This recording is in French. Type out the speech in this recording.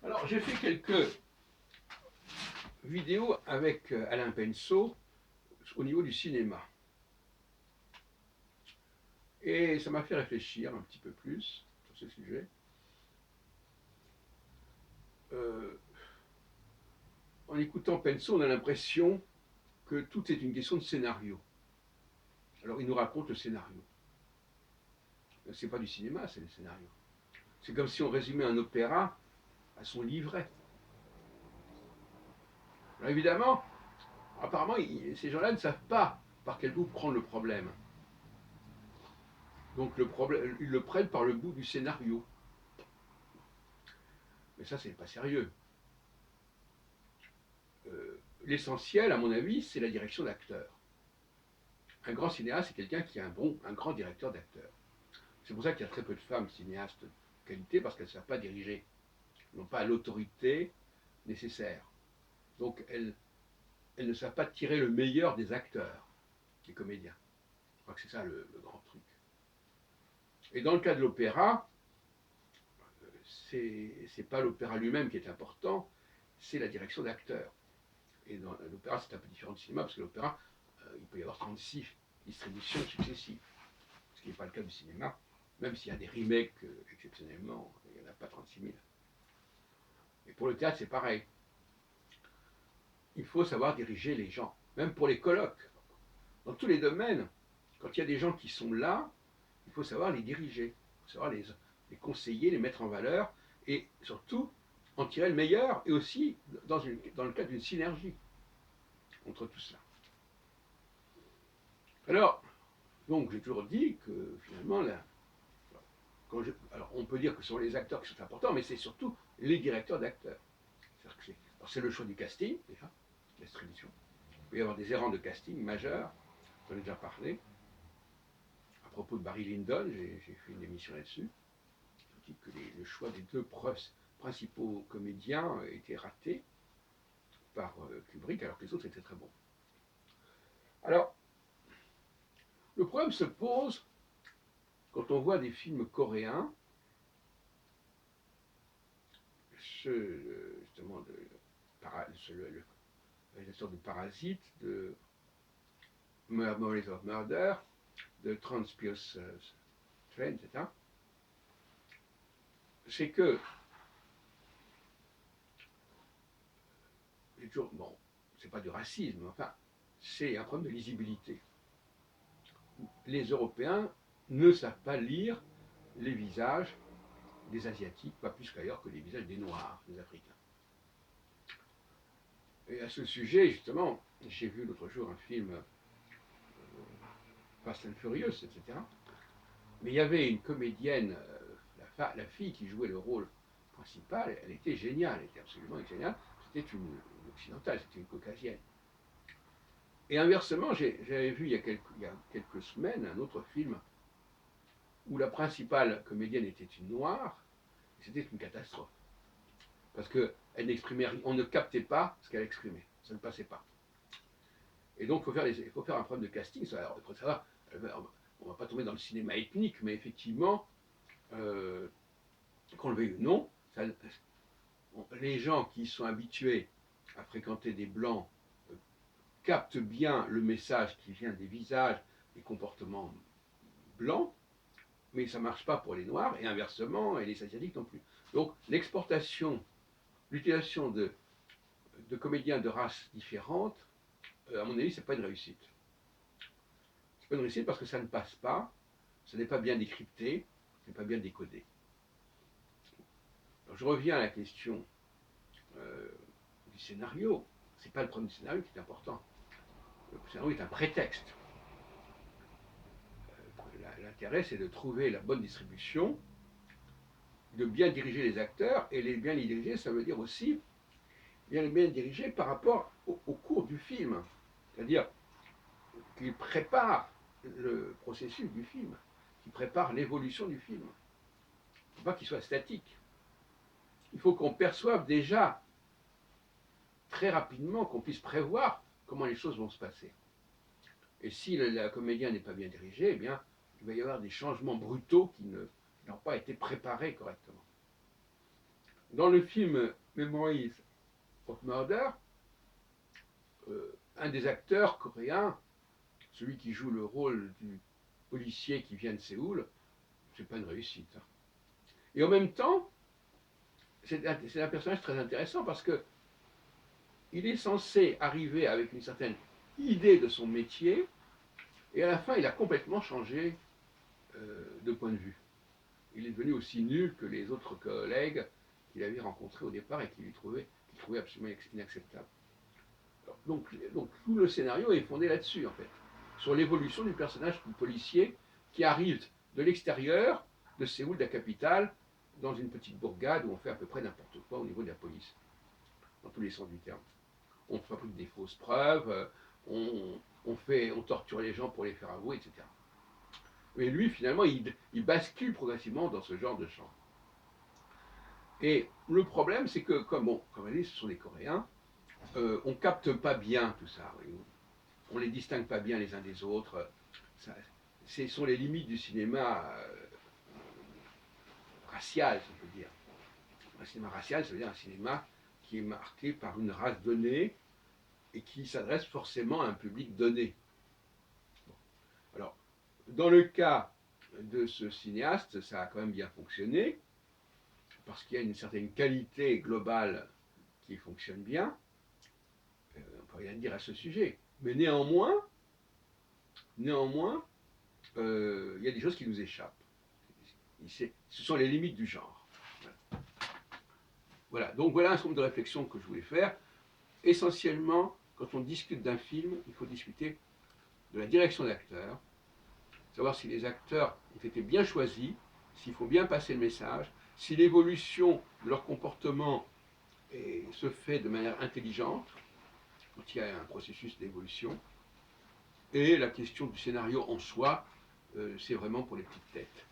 Alors, j'ai fait quelques vidéos avec Alain Penso au niveau du cinéma. Et ça m'a fait réfléchir un petit peu plus sur ce sujet. En écoutant Penso, on a l'impression que tout est une question de scénario. Alors, il nous raconte le scénario. C'est pas du cinéma, c'est le scénario. C'est comme si on résumait un opéra à son livret. Alors évidemment, apparemment, ces gens-là ne savent pas par quel bout prendre le problème. Donc ils le prennent par le bout du scénario. Mais ça, c'est pas sérieux. L'essentiel, à mon avis, c'est la direction d'acteur. Un grand cinéaste, c'est quelqu'un qui est un grand directeur d'acteur. C'est pour ça qu'il y a très peu de femmes cinéastes de qualité, parce qu'elles ne savent pas diriger. Elles n'ont pas l'autorité nécessaire. Donc elles ne savent pas tirer le meilleur des acteurs, des comédiens. Je crois que c'est ça le grand truc. Et dans le cas de l'opéra, c'est pas l'opéra lui-même qui est important, c'est la direction d'acteur. Et dans l'opéra, c'est un peu différent du cinéma, parce que l'opéra, il peut y avoir 36 distributions successives, ce qui n'est pas le cas du cinéma, même s'il y a des remakes exceptionnellement, il n'y en a pas 36 000. Et pour le théâtre, c'est pareil. Il faut savoir diriger les gens, même pour les colloques. Dans tous les domaines, quand il y a des gens qui sont là, il faut savoir les diriger, il faut savoir les conseiller, les mettre en valeur, et surtout en tirer le meilleur, et aussi dans le cadre d'une synergie entre tout cela. Alors, donc j'ai toujours dit que finalement, alors on peut dire que ce sont les acteurs qui sont importants, mais c'est surtout les directeurs d'acteurs. C'est le choix du casting, déjà, la distribution. Il peut y avoir des erreurs de casting majeurs, j'en ai déjà parlé. À propos de Barry Lyndon, j'ai fait une émission là-dessus. Je dis que le choix des deux principaux comédiens était raté par Kubrick, alors que les autres étaient très bons. Alors, le problème se pose quand on voit des films coréens, justement, le réalisateur de Parasite, de Memories of Murder, de Trans-Pulse Train, etc., c'est que, bon, c'est pas du racisme, enfin, c'est un problème de lisibilité. Les Européens ne savent pas lire les visages des Asiatiques, pas plus qu'ailleurs que les visages des Noirs, des Africains. Et à ce sujet, justement, j'ai vu l'autre jour un film Fast and Furious, etc. Mais il y avait une comédienne, la fille qui jouait le rôle principal, elle était géniale, elle était absolument géniale. C'était une occidentale, c'était une caucasienne. Et inversement, j'avais vu il y a quelques semaines un autre film où la principale comédienne était une noire, et c'était une catastrophe. Parce qu'elle n'exprimait rien, on ne captait pas ce qu'elle exprimait, ça ne passait pas. Et donc il faut faire un problème de casting, il faut savoir, on ne va pas tomber dans le cinéma ethnique, mais effectivement, qu'on le veuille ou non, les gens qui sont habitués à fréquenter des blancs captent bien le message qui vient des visages, des comportements blancs, mais ça ne marche pas pour les noirs, et inversement, et les asiatiques non plus. Donc l'exportation, l'utilisation de comédiens de races différentes, à mon avis, ce n'est pas une réussite. C'est pas une réussite parce que ça ne passe pas, ça n'est pas bien décrypté, ce n'est pas bien décodé. Alors, je reviens à la question du scénario. Ce n'est pas le premier scénario qui est important. Le scénario est un prétexte. L'intérêt, c'est de trouver la bonne distribution, de bien diriger les acteurs, et bien les diriger, ça veut dire aussi bien les diriger par rapport au cours du film. C'est-à-dire qu'ils préparent le processus du film, qu'ils préparent l'évolution du film. Il ne faut pas qu'il soit statique. Il faut qu'on perçoive déjà très rapidement, qu'on puisse prévoir comment les choses vont se passer. Et si la comédien n'est pas bien dirigée, eh bien, il va y avoir des changements brutaux qui n'ont pas été préparés correctement. Dans le film Memories of Murder, un des acteurs coréens, celui qui joue le rôle du policier qui vient de Séoul, c'est pas une réussite, hein. Et en même temps, c'est un personnage très intéressant parce que il est censé arriver avec une certaine idée de son métier, et à la fin, il a complètement changé de point de vue. Il est devenu aussi nul que les autres collègues qu'il avait rencontrés au départ et qu'il trouvait absolument inacceptable. Donc tout le scénario est fondé là-dessus, en fait, sur l'évolution du personnage du policier qui arrive de l'extérieur de Séoul, de la capitale, dans une petite bourgade où on fait à peu près n'importe quoi au niveau de la police, dans tous les sens du terme. On fabrique des fausses preuves, on torture les gens pour les faire avouer, etc. Mais lui, finalement, il bascule progressivement dans ce genre de champ. Et le problème, c'est que, comme on dit, ce sont des Coréens, on capte pas bien tout ça. On les distingue pas bien les uns des autres. Ça, ce sont les limites du cinéma racial, si on peut dire. Un cinéma racial, ça veut dire un cinéma qui est marqué par une race donnée et qui s'adresse forcément à un public donné. Bon. Alors, dans le cas de ce cinéaste, ça a quand même bien fonctionné, parce qu'il y a une certaine qualité globale qui fonctionne bien. On ne peut rien dire à ce sujet. Mais néanmoins, il y a des choses qui nous échappent. Ce sont les limites du genre. Voilà, donc voilà un certain nombre de réflexions que je voulais faire. Essentiellement, quand on discute d'un film, il faut discuter de la direction d'acteurs, savoir si les acteurs ont été bien choisis, s'il faut bien passer le message, si l'évolution de leur comportement se fait de manière intelligente, quand il y a un processus d'évolution, et la question du scénario en soi, c'est vraiment pour les petites têtes.